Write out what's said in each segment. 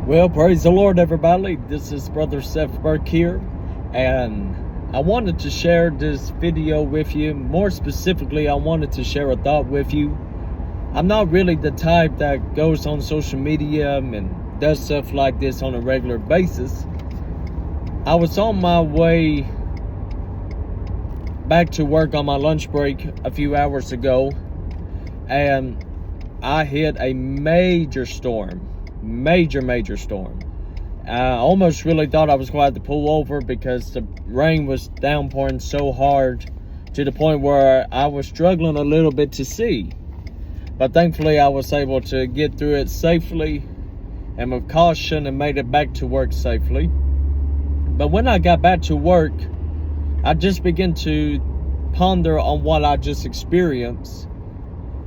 Well, praise the Lord, everybody. This is Brother Seth Burke here, and I wanted to share this video with you. More specifically, I wanted to share a thought with you. I'm not really the type that goes on social media and does stuff like this on a regular basis. I was on my way back to work on my lunch break a few hours ago, and I hit a major storm. Major storm. I almost really thought I was going to have to pull over because the rain was downpouring so hard to the point where I was struggling a little bit to see. But thankfully I was able to get through it safely and with caution and made it back to work safely. But when I got back to work, I just began to ponder on what I just experienced.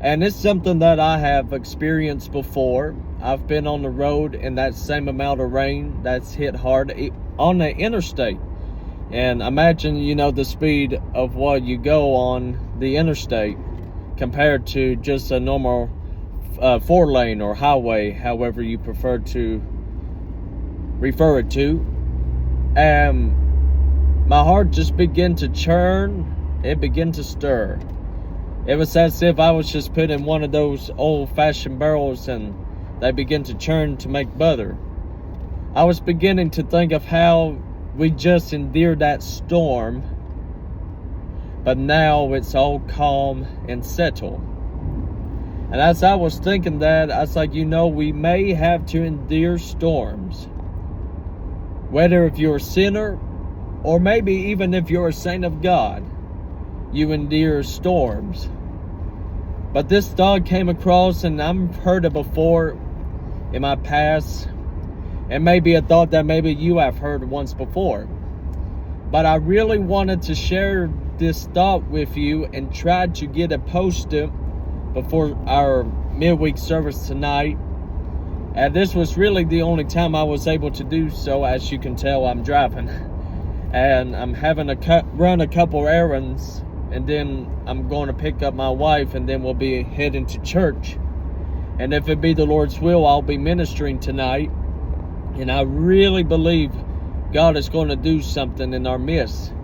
And it's something that I have experienced before. I've been on the road in that same amount of rain that's hit hard on the interstate. And imagine, the speed of what you go on the interstate compared to just a normal 4-lane or highway, however you prefer to refer it to. And my heart just began to churn. It began to stir. It was as if I was just put in one of those old-fashioned barrels and they begin to churn to make butter. I was beginning to think of how we just endured that storm, but now it's all calm and settled. And as I was thinking that, I was like, we may have to endure storms. Whether if you're a sinner, or maybe even if you're a saint of God, you endure storms. But this thought came across, and I've heard it before in my past. It may be a thought that maybe you have heard once before. But I really wanted to share this thought with you and try to get it posted before our midweek service tonight. And this was really the only time I was able to do so. As you can tell, I'm driving. And I'm having to run a couple errands. And then I'm going to pick up my wife, and then we'll be heading to church. And if it be the Lord's will, I'll be ministering tonight. And I really believe God is going to do something in our midst.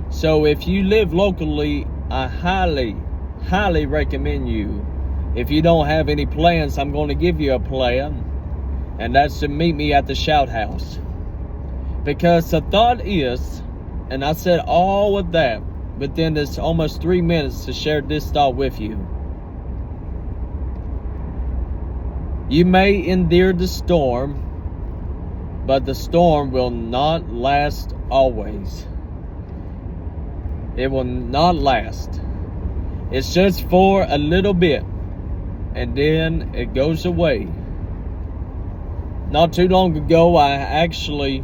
So if you live locally, I highly recommend you. If you don't have any plans, I'm going to give you a plan. And that's to meet me at the Shout House. Because the thought is, and I said all of that within this almost 3 minutes to share this thought with you. You may endure the storm, but the storm will not last always. It will not last. It's just for a little bit, and then it goes away. Not too long ago, I actually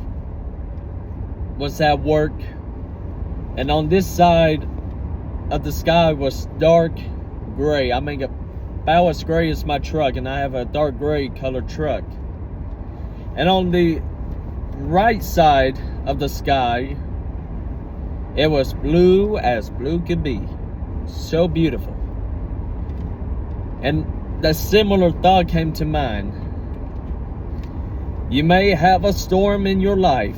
was at work, and on this side of the sky was dark gray. I mean, about as gray as my truck, and I have a dark gray colored truck. And on the right side of the sky, it was blue as blue could be. So beautiful. And the similar thought came to mind. You may have a storm in your life,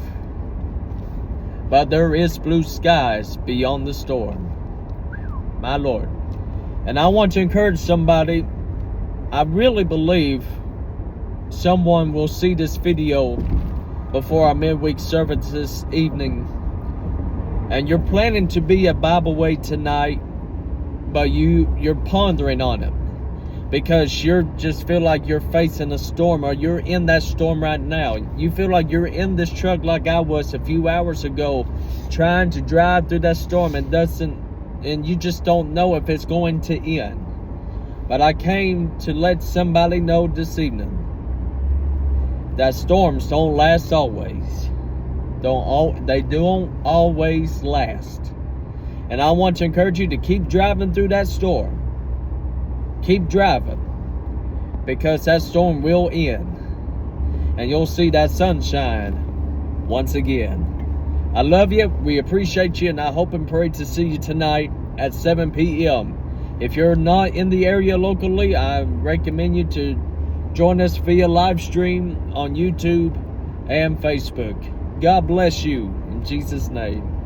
but there is blue skies beyond the storm. My Lord. And I want to encourage somebody. I really believe someone will see this video before our midweek service this evening. And you're planning to be at Bible Way tonight, but you're pondering on it. Because you just feel like you're facing a storm, or you're in that storm right now. You feel like you're in this truck like I was a few hours ago, trying to drive through that storm, and you just don't know if it's going to end. But I came to let somebody know this evening that storms don't last always. They don't always last. And I want to encourage you to keep driving through that storm. Keep driving, because that storm will end, and you'll see that sunshine once again. I love you. We appreciate you, and I hope and pray to see you tonight at 7 p.m. If you're not in the area locally, I recommend you to Join us via live stream on YouTube and Facebook. God bless you in Jesus' name.